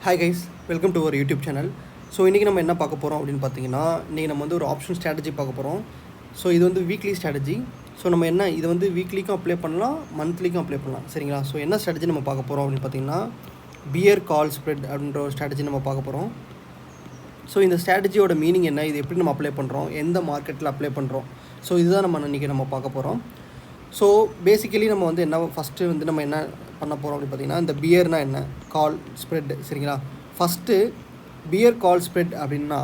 Hi guys, welcome to our YouTube channel. So இன்றைக்கி நம்ம என்ன பார்க்க போகிறோம் அப்படின்னு பார்த்தீங்கன்னா, இன்றைக்கி நம்ம வந்து ஒரு ஆப்ஷன் ஸ்ட்ராட்டஜி பார்க்க போகிறோம். ஸோ இது வந்து வீக்லி ஸ்ட்ராட்டஜி. ஸோ நம்ம என்ன இது வந்து வீக்லிக்கும் அப்ளை பண்ணலாம், மந்த்லிக்கும் அப்ளை பண்ணலாம், சரிங்களா? ஸோ என்ன ஸ்ட்ராட்டஜி நம்ம பார்க்க போகிறோம் அப்படின்னு பார்த்தீங்கன்னா, பியர் கால் ஸ்ப்ரெட் அப்படின்ற ஒரு ஸ்ட்ராட்டஜி நம்ம பார்க்க போகிறோம். ஸோ இந்த ஸ்ட்ராட்டஜியோட மீனிங் என்ன, இது எப்படி நம்ம அப்ளை பண்ணுறோம், எந்த மார்க்கெட்டில் அப்ளை பண்ணுறோம், ஸோ இதுதான் நம்ம இன்றைக்கி நம்ம பார்க்க போகிறோம். ஸோ பேசிக்கலி நம்ம வந்து என்ன ஃபஸ்ட்டு வந்து நம்ம என்ன பண்ண போகிறோம் அப்படின்னு பார்த்தீங்கன்னா, இந்த பியர்னால் என்ன, கால் ஸ்ப்ரெட், சரிங்களா? ஃபஸ்ட்டு பியர் கால் ஸ்ப்ரெட் அப்படின்னா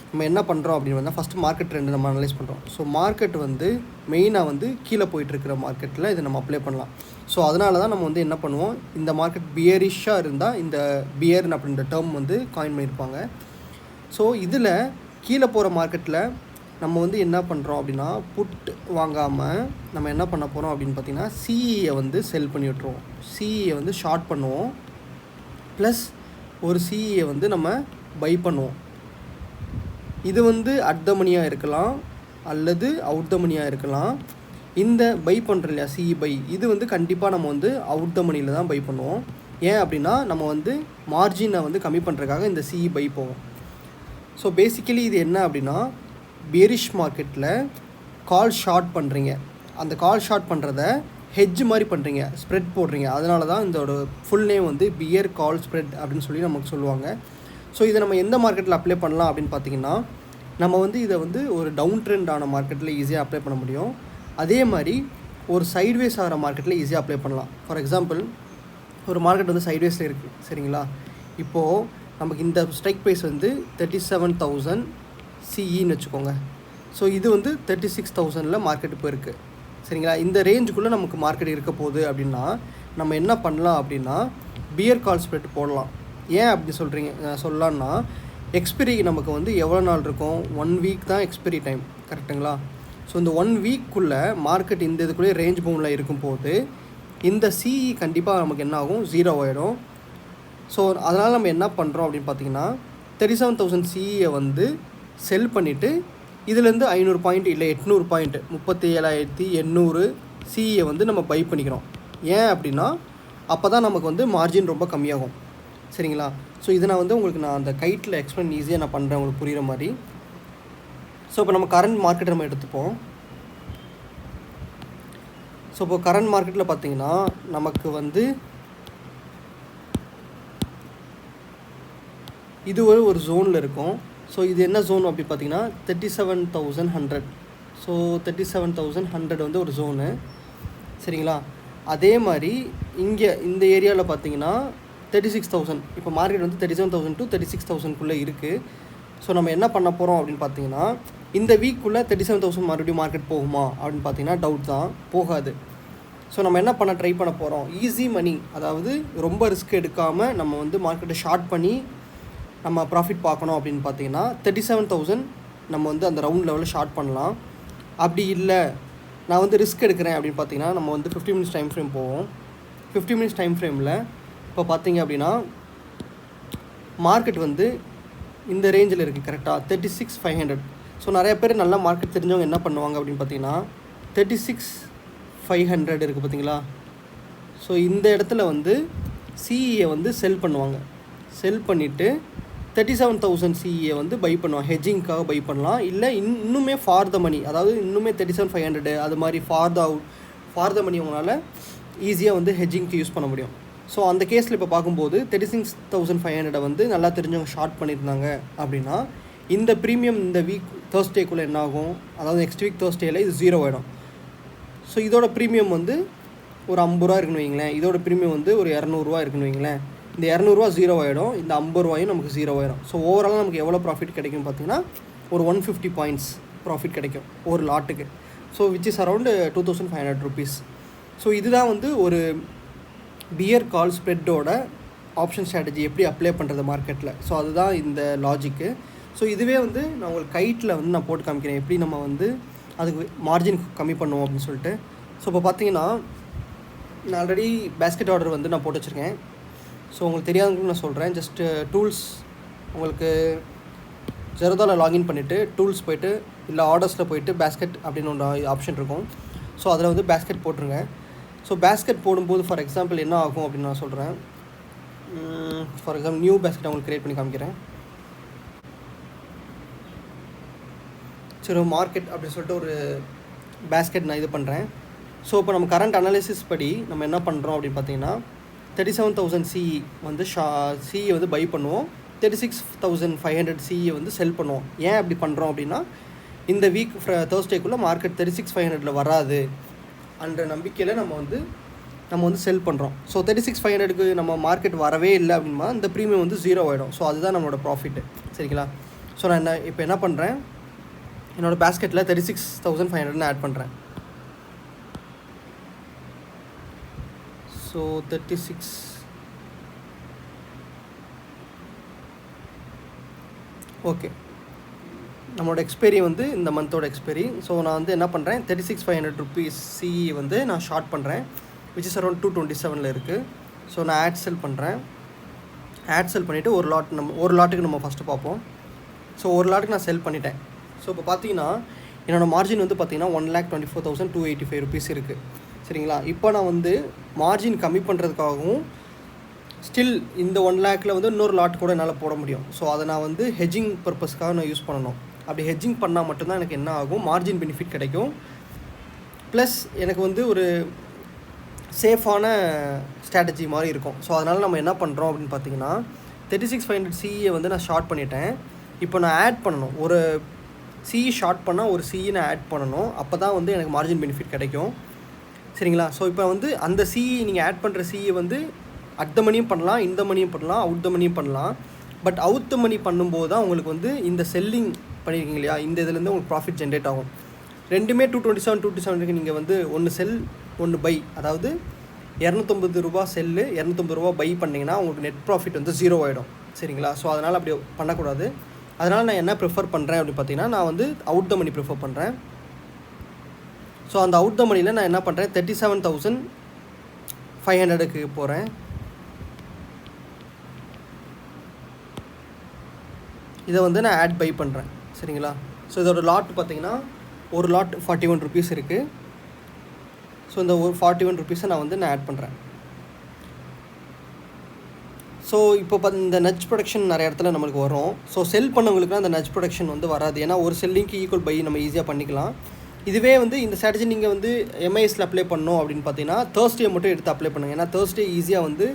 நம்ம என்ன பண்ணுறோம் அப்படின்னு வந்தால் ஃபஸ்ட்டு மார்க்கெட் ட்ரெண்டு நம்ம அனலைஸ் பண்ணுறோம். ஸோ மார்க்கெட் வந்து மெயினாக வந்து கீழே போயிட்டுருக்கிற மார்க்கெட்டில் இதை நம்ம அப்ளை பண்ணலாம். ஸோ அதனால தான் நம்ம வந்து என்ன பண்ணுவோம், இந்த மார்க்கெட் பியரிஷாக இருந்தால் இந்த பியர்னு அப்படின்ற டேர்ம் வந்து காயின் பண்ணியிருப்பாங்க. ஸோ இதில் கீழே போகிற மார்க்கெட்டில் நம்ம வந்து என்ன பண்ணுறோம் அப்படின்னா, புட் வாங்காமல் நம்ம என்ன பண்ண போகிறோம் அப்படின்னு பார்த்திங்கன்னா, சிஇயை வந்து செல் பண்ணி விட்ருவோம், சிஇயை வந்து ஷார்ட் பண்ணுவோம், ப்ளஸ் ஒரு சிஇயை வந்து நம்ம பை பண்ணுவோம். இது வந்து அட் த மணியாக இருக்கலாம் அல்லது அவுட் த மணியாக இருக்கலாம். இந்த பை பண்ணுறோம் இல்லையா, சிஇ பை, இது வந்து கண்டிப்பாக நம்ம வந்து அவுட் த மணியில் தான் பை பண்ணுவோம். ஏன் அப்படின்னா நம்ம வந்து மார்ஜினை வந்து கம்மி பண்ணுறதுக்காக இந்த சிஇ பை போவோம். ஸோ பேசிக்கலி இது என்ன அப்படின்னா, பியரிஷ் மார்க்கெட்டில் கால் ஷார்ட் பண்ணுறீங்க, அந்த கால் ஷார்ட் பண்ணுறத ஹெட்ஜ் மாதிரி பண்ணுறீங்க, ஸ்ப்ரெட் போடுறீங்க. அதனால தான் இதோட ஃபுல் நேம் வந்து பியர் கால் ஸ்ப்ரெட் அப்படின்னு சொல்லி நமக்கு சொல்லுவாங்க. ஸோ இதை நம்ம எந்த மார்க்கெட்டில் அப்ளை பண்ணலாம் அப்படின்னு பார்த்தீங்கன்னா, நம்ம வந்து இதை வந்து ஒரு டவுன் ட்ரெண்ட் ஆன மார்க்கெட்டில் ஈஸியாக அப்ளை பண்ண முடியும். அதே மாதிரி ஒரு சைட்வேஸ் ஆகிற மார்க்கெட்டில் ஈஸியாக அப்ளை பண்ணலாம். ஃபார் எக்ஸாம்பிள், ஒரு மார்க்கெட் வந்து சைட்வேஸில் இருக்குது, சரிங்களா? இப்போது நமக்கு இந்த ஸ்ட்ரைக் ப்ரைஸ் வந்து 37,000 சிஇன்னு வச்சுக்கோங்க. ஸோ இது வந்து 36,000 மார்க்கெட் இப்போ இருக்குது, சரிங்களா? இந்த ரேஞ்சுக்குள்ளே நமக்கு மார்க்கெட் இருக்க போகுது அப்படின்னா நம்ம என்ன பண்ணலாம் அப்படின்னா, பியர் கால் ஸ்ப்ரெட் போடலாம். ஏன் அப்படி சொல்லலான்னா, எக்ஸ்பிரி நமக்கு வந்து எவ்வளோ நாள் இருக்கும், 1 வீக் தான் எக்ஸ்பிரி டைம், கரெக்டுங்களா? ஸோ இந்த 1 வீக்குள்ளே மார்க்கெட் இந்த இதுக்குள்ளேயே ரேஞ்ச் பவுண்டில் இருக்கும்போது இந்த சிஇ கண்டிப்பாக நமக்கு என்ன ஆகும், 0 ஆகிடும். ஸோ அதனால் நம்ம என்ன பண்ணுறோம் அப்படின்னு பார்த்தீங்கன்னா, 37,000 சிஇயை வந்து செல் பண்ணிவிட்டு இதுலேருந்து 500 பாயிண்ட் இல்லை 800 பாயிண்ட் 37,800 சிஇயை வந்து நம்ம பை பண்ணிக்கிறோம். ஏன் அப்படின்னா அப்போ தான் நமக்கு வந்து மார்ஜின் ரொம்ப கம்மியாகும், சரிங்களா? ஸோ இதை நான் வந்து உங்களுக்கு நான் அந்த கைட்டில் எக்ஸ்பிளைன் ஈஸியாக நான் பண்ணுறேன் உங்களுக்கு புரிகிற மாதிரி. ஸோ இப்போ நம்ம கரண்ட் மார்க்கெட் நம்ம எடுத்துப்போம். ஸோ இப்போ கரண்ட் மார்க்கெட்டில் பார்த்தீங்கன்னா நமக்கு வந்து இது ஒரு ஜோனில் இருக்கும். ஸோ இது என்ன ஜோன் அப்படி பார்த்தீங்கன்னா 37,100. ஸோ 37,100 வந்து ஒரு ஜோனு, சரிங்களா? அதே மாதிரி இங்கே இந்த ஏரியாவில் பார்த்தீங்கன்னா 36,000. இப்போ மார்க்கெட் வந்து 37,000 to 36,000 இருக்குது. ஸோ நம்ம என்ன பண்ண போகிறோம் அப்படின்னு பார்த்தீங்கன்னா, இந்த வீக்குள்ளே 37,000 மறுபடியும் மார்க்கெட் போகுமா அப்படின்னு பார்த்தீங்கன்னா டவுட் தான், போகாது. ஸோ நம்ம என்ன பண்ண ட்ரை பண்ண போகிறோம், ஈஸி மணி, அதாவது ரொம்ப ரிஸ்க் எடுக்காமல் நம்ம வந்து மார்க்கெட்டை ஷார்ட் பண்ணி நம்ம ப்ராஃபிட் பார்க்கணும் அப்படின்னு பார்த்தீங்கன்னா 37,000 நம்ம வந்து அந்த ரவுண்ட் லெவலில் ஷார்ட் பண்ணலாம். அப்படி இல்லை நான் வந்து ரிஸ்க் எடுக்கிறேன் அப்படின்னு பார்த்தீங்கன்னா நம்ம வந்து 50 மினிட்ஸ் டைம் ஃப்ரேம் போவோம். 50 மினிட்ஸ் டைம் ஃப்ரேமில் இப்போ பார்த்தீங்க அப்படின்னா மார்க்கெட் வந்து இந்த ரேஞ்சில் இருக்குது, கரெக்டாக 36,500. ஸோ நிறைய பேர் நல்லா மார்க்கெட் தெரிஞ்சவங்க என்ன பண்ணுவாங்க அப்படின்னு பார்த்தீங்கன்னா 36,500 இருக்குது பார்த்தீங்களா? ஸோ இந்த இடத்துல வந்து சிஇயை வந்து செல் பண்ணுவாங்க, செல் பண்ணிவிட்டு 37,000 சிஇயை வந்து பை பண்ணுவாங்க, ஹெட்ஜிங்காக பை பண்ணலாம். இல்லை இன்னுமே ஃபார் த மணி, அதாவது இன்னுமே 37,500 அது மாதிரி ஃபார் த மணி உங்களால் ஈஸியாக வந்து ஹெட்ஜிங்க்கு யூஸ் பண்ண முடியும். ஸோ அந்த கேஸில் இப்போ பார்க்கும்போது 36,500 வந்து நல்லா தெரிஞ்சவங்க ஷார்ட் பண்ணியிருந்தாங்க அப்படின்னா இந்த ப்ரீமியம் இந்த வீக் தேர்ஸ்டேக்குள்ளே என்ன ஆகும், அதாவது நெக்ஸ்ட் வீக் தேர்ஸ்டேயில் இது 0 ஆகிடும். ஸோ இதோட ப்ரீமியம் வந்து ஒரு 50 ரூபா இருக்குன்னு வைங்களேன், இதோட ப்ரீமியம் வந்து ஒரு 200 இருக்குன்னு வைங்களேன். இந்த 200 0 ஆகிடும், இந்த 50 நமக்கு 0 ஆகிடும். ஸோ ஓவராலாக நமக்கு எவ்வளோ ப்ராஃபிட் கிடைக்கும் பார்த்தீங்கன்னா ஒரு 150 பாயிண்ட்ஸ் ப்ராஃபிட் கிடைக்கும் ஒரு லாட்டுக்கு. So which is around 2,500 rupees. So இதுதான் வந்து ஒரு பியர் கால் ஸ்ப்ரெட்டோட ஆப்ஷன் ஸ்ட்ராட்டஜி எப்படி அப்ளை பண்ணுறது மார்க்கெட்டில். ஸோ அதுதான் இந்த லாஜிக்கு. ஸோ இதுவே வந்து நான் உங்களுக்கு கைட்டில் வந்து நான் போட்டு காமிக்கிறேன் எப்படி நம்ம வந்து அதுக்கு மார்ஜின் கம்மி பண்ணுவோம் அப்படின்னு சொல்லிட்டு. ஸோ இப்போ பார்த்தீங்கன்னா நான் ஆல்ரெடி பேஸ்கெட் ஆர்டர் வந்து நான் போட்டு வச்சுருக்கேன். ஸோ உங்களுக்கு தெரியாதவங்களுக்கு நான் சொல்கிறேன், ஜஸ்ட்டு டூல்ஸ் உங்களுக்கு ஜெரோதாவில் லாகின் பண்ணிவிட்டு டூல்ஸ் போய்ட்டு இல்லை ஆர்டர்ஸில் போய்ட்டு பேஸ்கெட் அப்படின்னு ஒன்று ஆப்ஷன் இருக்கும். ஸோ அதில் வந்து பேஸ்கெட் போட்டுருங்க. ஸோ பேஸ்கெட் போடும்போது ஃபார் எக்ஸாம்பிள் என்ன ஆகும் அப்படின்னு நான் சொல்கிறேன். ஃபார் எக்ஸாம்பிள் நியூ பேஸ்கெட் உங்களுக்கு க்ரியேட் பண்ணி காமிக்கிறேன். சரி, மார்க்கெட் அப்படின்னு சொல்லிட்டு ஒரு பேஸ்கெட் நான் இது பண்ணுறேன். ஸோ இப்போ நம்ம கரண்ட் அனாலிசிஸ் படி நம்ம என்ன பண்ணுறோம் அப்படின்னு பார்த்தீங்கன்னா 37,000 சிஇ வந்து சிஇ வந்து பை பண்ணுவோம், 36,500 சிஇ வந்து செல் பண்ணுவோம். ஏன் அப்படி பண்ணுறோம் அப்படின்னா இந்த வீக் தேர்ஸ்டேக்குள்ளே மார்க்கெட் 36,500 வராது என்ற நம்பிக்கையில் நம்ம வந்து செல் பண்ணுறோம். ஸோ 36,500க்கு நம்ம மார்க்கெட் வரவே இல்லை அப்படின்னா இந்த ப்ரீமியம் வந்து 0 ஆகிடும். ஸோ அதுதான் நம்மளோட ப்ராஃபிட்டு. சரிங்களா? ஸோ நான் இப்போ என்ன பண்ணுறேன், என்னோடய பேஸ்கெட்டில் 36,500 ஆட் பண்ணுறேன். ஸோ 36 ஓகே, நம்மளோட எக்ஸ்பைரி வந்து இந்த மந்தோட எக்ஸ்பைரி. ஸோ நான் வந்து என்ன பண்ணுறேன், 36,500 ருபீஸ் சிஇ வந்து நான் ஷார்ட் பண்ணுறேன், விச் இஸ் அரௌண்ட் 227 இருக்குது. ஸோ நான் ஆட் செல் பண்ணுறேன். ஆட் செல் பண்ணிவிட்டு ஒரு லாட்டுக்கு நம்ம ஃபஸ்ட்டு பார்ப்போம். ஸோ ஒரு லாட்டுக்கு நான் செல் பண்ணிட்டேன். ஸோ இப்போ பார்த்தீங்கன்னா என்னோடய மார்ஜின் வந்து பார்த்தீங்கன்னா 1,24,285 ருபீஸ் இருக்குது. சரிங்களா? இப்போ நான் வந்து மார்ஜின் கம்மி பண்ணுறதுக்காகவும் ஸ்டில் இந்த 1 லேக்கில் வந்து இன்னொரு லாட் கூட என்னால் போட முடியும். ஸோ அதை நான் வந்து ஹெட்ஜிங் பர்பஸ்க்காக நான் யூஸ் பண்ணணும். அப்படி ஹெட்ஜிங் பண்ணால் மட்டும்தான் எனக்கு என்ன ஆகும், மார்ஜின் பெனிஃபிட் கிடைக்கும். ப்ளஸ் எனக்கு வந்து ஒரு சேஃபான ஸ்ட்ராட்டஜி மாதிரி இருக்கும். ஸோ அதனால் நம்ம என்ன பண்ணுறோம் அப்படின்னு பார்த்தீங்கன்னா 36,500 சிஇயை வந்து நான் ஷார்ட் பண்ணிட்டேன். இப்போ நான் ஆட் பண்ணணும், ஒரு சிஇ ஷார்ட் பண்ணால் ஒரு சிஇ நான் ஆட் பண்ணணும். அப்போ தான் வந்து எனக்கு மார்ஜின் பெனிஃபிட் கிடைக்கும். சரிங்களா? ஸோ இப்போ வந்து அந்த சிஇ நீங்கள் ஆட் பண்ணுற சிஇ வந்து அட் த மணியும் பண்ணலாம், இந்த மணியும் பண்ணலாம், அவுட் த மணியும் பண்ணலாம். பட் அவுட் த மணி பண்ணும்போது தான் உங்களுக்கு வந்து இந்த செல்லிங் பண்ணியிருக்கீங்க இல்லையா, இந்த இதுலேருந்து உங்களுக்கு ப்ராஃபிட் ஜென்ரேட் ஆகும். ரெண்டுமே 227 நீங்கள் வந்து ஒன்று செல் ஒன்று பை, அதாவது 250 ரூபா செல்லு 250 ரூபா பை பண்ணிங்கன்னா உங்களுக்கு நெட் ப்ராஃபிட் வந்து 0 ஆகிடும். சரிங்களா? ஸோ அதனால் அப்படி பண்ணக்கூடாது. அதனால் நான் என்ன ப்ரிஃபர் பண்ணுறேன் அப்படின்னு பார்த்தீங்கன்னா நான் வந்து அவுட் த மணி ப்ரிஃபர் பண்ணுறேன். ஸோ அந்த அவுட் த மணியில் நான் என்ன பண்ணுறேன், 37,500க்கு போகிறேன். இதை வந்து நான் ஆட் பை பண்ணுறேன். சரிங்களா? ஸோ இதோட லாட் பார்த்தீங்கன்னா ஒரு லாட் 41 ருபீஸ் இருக்குது. ஸோ இந்த ஒரு 41 ருபீஸை நான் ஆட் பண்ணுறேன். ஸோ இப்போ இந்த நட்ஜ் ப்ரொடக்ஷன் நிறைய இடத்துல நம்மளுக்கு வரும். ஸோ செல் பண்ணவங்களுக்குலாம் அந்த நட்ஜ் ப்ரொடக்ஷன் வந்து வராது. ஏன்னா ஒரு செல்லிங்க்கு ஈக்குவல் பை நம்ம ஈஸியாக பண்ணிக்கலாம். இதுவே வந்து இந்த ஸ்ட்ராட்டஜி நீங்கள் வந்து எம்ஐஎஸில் அப்ளை பண்ணோம் அப்படின்னு பார்த்தீங்கன்னா தேர்ஸ்டே மட்டும் எடுத்து அப்ளை பண்ணுங்கள். ஏன்னா தேர்ஸ்டே ஈஸியாக வந்து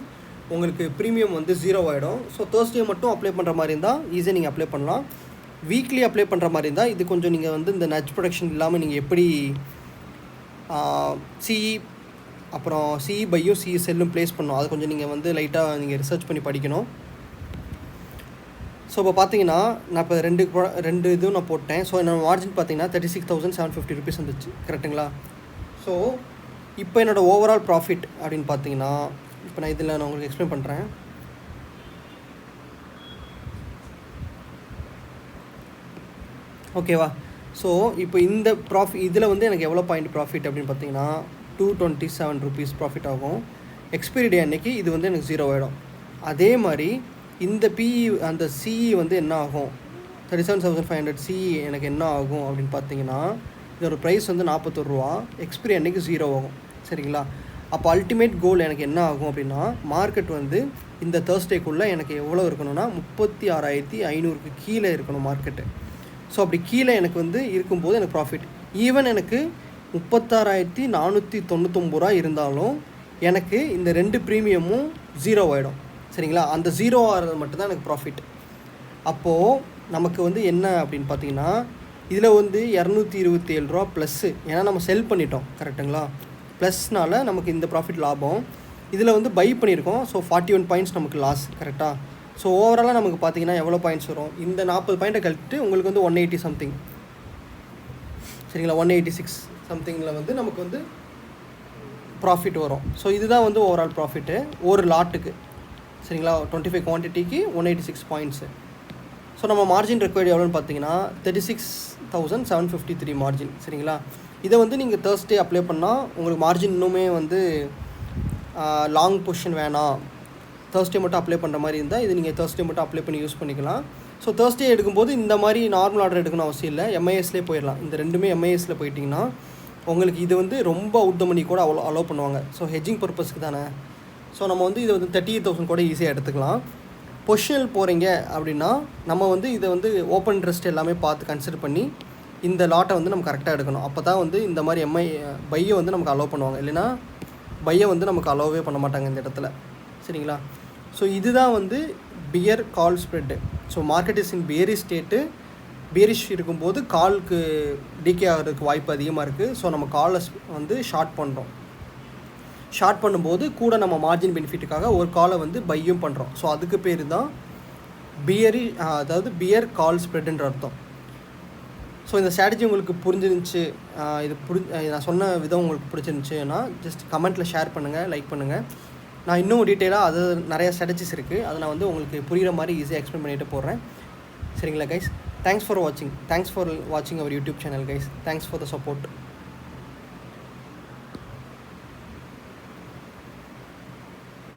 உங்களுக்கு ப்ரீமியம் வந்து 0 ஆகிடும். ஸோ தேர்ஸ்டே மட்டும் அப்ளை பண்ணுற மாதிரி இருந்தால் ஈஸியாக நீங்கள் அப்ளை பண்ணலாம். வீக்லி அப்ளை பண்ணுற மாதிரி இருந்தால் இது கொஞ்சம் நீங்கள் வந்து இந்த நட்ஜ் ப்ரொடக்ஷன் இல்லாமல் நீங்கள் எப்படி சிஇ அப்புறம் சிஇ பையும் சிஇ செல்லும் ப்ளேஸ் பண்ணணும், அது கொஞ்சம் நீங்கள் வந்து லைட்டாக நீங்கள் ரிசர்ச் பண்ணி படிக்கணும். ஸோ இப்போ பார்த்தீங்கன்னா நான் இப்போ ரெண்டு இதுவும் நான் போட்டேன். ஸோ என்னோடய மார்ஜின் பார்த்தீங்கன்னா 36,750 ருபீஸ் வந்துச்சு. கரெக்டுங்களா? ஸோ இப்போ என்னோடய ஓவரால் ப்ராஃபிட் அப்படின்னு பார்த்தீங்கன்னா இப்போ நான் இதில் நான் உங்களுக்கு எக்ஸ்பிளைன் பண்ணுறேன். ஓகேவா? ஸோ இப்போ இந்த இதில் வந்து எனக்கு எவ்வளோ பாயிண்ட் ப்ராஃபிட் அப்படின்னு பார்த்தீங்கன்னா 227 ருபீஸ் ப்ராஃபிட் ஆகும். எக்ஸ்பைரி டே அன்னைக்கு இது வந்து எனக்கு 0 ஆகிடும். அதே மாதிரி இந்த பிஇ அந்த சிஇ வந்து என்ன ஆகும், 37,500 சிஇ எனக்கு என்ன ஆகும் அப்படின்னு பார்த்தீங்கன்னா இதோட ப்ரைஸ் வந்து 41 ரூபா, எக்ஸ்பைரி அன்னைக்கு 0 ஆகும். சரிங்களா? அப்போ அல்டிமேட் கோல் எனக்கு என்ன ஆகும் அப்படின்னா மார்க்கெட் வந்து இந்த தேர்ஸ்டேக்குள்ளே எனக்கு எவ்வளோ இருக்கணும்னா 36,500க்கு கீழே இருக்கணும் மார்க்கெட்டு. ஸோ அப்படி கீழே எனக்கு வந்து இருக்கும்போது எனக்கு ப்ராஃபிட். ஈவன் எனக்கு 36,499 ரூபா இருந்தாலும் எனக்கு இந்த 2 ப்ரீமியமும் 0 ஆகிடும். சரிங்களா? அந்த 0 ஆகிறது மட்டும்தான் எனக்கு ப்ராஃபிட். அப்போது நமக்கு வந்து என்ன அப்படின்னு பார்த்தீங்கன்னா இதில் வந்து 227 ரூபா ப்ளஸ்ஸு, ஏன்னா நம்ம செல் பண்ணிட்டோம். கரெக்டுங்களா? ப்ளஸ்னால நமக்கு இந்த ப்ராஃபிட் லாபம். இதில் வந்து பை பண்ணியிருக்கோம். ஸோ 41 பாயிண்ட்ஸ் நமக்கு லாஸ். கரெக்டாக? ஸோ ஓவராலாக நமக்கு பார்த்தீங்கன்னா எவ்வளோ பாயிண்ட்ஸ் வரும், இந்த 40 பாயிண்ட்டை கழிட்டு உங்களுக்கு வந்து 180 சம்திங். சரிங்களா? 186 சம்திங்கில் வந்து நமக்கு வந்து ப்ராஃபிட் வரும். ஸோ இதுதான் வந்து ஓவரால் ப்ராஃபிட்டு ஒரு லாட்டுக்கு. சரிங்களா? 25 குவான்டிட்டிக்கு 186 பாயிண்ட்ஸு. ஸோ நம்ம மார்ஜின் ரெக்வயர்டு எவ்வளோன்னு பார்த்தீங்கன்னா 36,753 மார்ஜின். சரிங்களா? இதை வந்து நீங்கள் தேர்ஸ்டே அப்ளை பண்ணால் உங்களுக்கு மார்ஜின் இன்னுமே வந்து லாங் பொசிஷன் வேணாம், தேர்ஸ்டே மட்டும் அப்ளை பண்ணுற மாதிரி இருந்தால் இது நீங்கள் தேர்ஸ்டே மட்டும் அப்ளை பண்ணி யூஸ் பண்ணிக்கலாம். ஸோ தேர்ஸ்டே எடுக்கும்போது இந்த மாதிரி நார்மல் ஆர்டர் எடுக்கணும் அவசியம் இல்லை, எம்ஐஎஸ்லேயே போயிடலாம். இந்த ரெண்டுமே எம்ஐஎஸில் போயிட்டிங்கன்னா உங்களுக்கு இது வந்து ரொம்ப அவுட் த மணி கூட அலோவ் பண்ணுவாங்க. ஸோ ஹெட்ஜிங் பர்பஸ்க்கு தானே, ஸோ நம்ம வந்து இதை வந்து 38,000 கூட ஈஸியாக எடுத்துக்கலாம். பொசிஷனல் போகிறீங்க அப்படின்னா நம்ம வந்து இதை வந்து ஓப்பன் இன்ட்ரெஸ்ட் எல்லாமே பார்த்து கன்சிடர் பண்ணி இந்த லாட்டை வந்து நம்ம கரெக்டாக எடுக்கணும். அப்போ தான் வந்து இந்த மாதிரி பையை வந்து நமக்கு அலோவ் பண்ணுவாங்க. இல்லைனா பையை வந்து நமக்கு அலோவே பண்ண மாட்டாங்க இந்த இடத்துல. சரிங்களா? ஸோ இதுதான் வந்து bear call spread. So market is in bearish state. Bearish இருக்கும்போது காலுக்கு டிகே ஆகிறதுக்கு வாய்ப்பு அதிகமாக இருக்குது. ஸோ நம்ம காலை வந்து ஷார்ட் பண்ணுறோம். ஷார்ட் பண்ணும்போது கூட நம்ம மார்ஜின் பெனிஃபிட்டுக்காக ஒரு காலை வந்து பையும் பண்ணுறோம். ஸோ அதுக்கு பேர் தான் அதாவது பியர் கால் ஸ்ப்ரெட்டுன்ற அர்த்தம். ஸோ இந்த ஸ்ட்ராட்டஜி உங்களுக்கு புரிஞ்சிருந்துச்சு, நான் சொன்ன விதம் உங்களுக்கு பிடிச்சிருந்துச்சுன்னா ஜஸ்ட் கமெண்ட்டில் ஷேர் பண்ணுங்கள், லைக் பண்ணுங்கள். நான் இன்னும் டீட்டெயிலாக அது நிறையா ஸ்ட்ராட்டஜிஸ் இருக்குது, அதை நான் வந்து உங்களுக்கு புரிகிற மாதிரி ஈஸியாக எக்ஸ்பிளைன் பண்ணிட்டு போடுறேன். சரிங்களா கைஸ்? தேங்க்ஸ் ஃபார் வாட்சிங் our YouTube channel guys. Thanks for the support.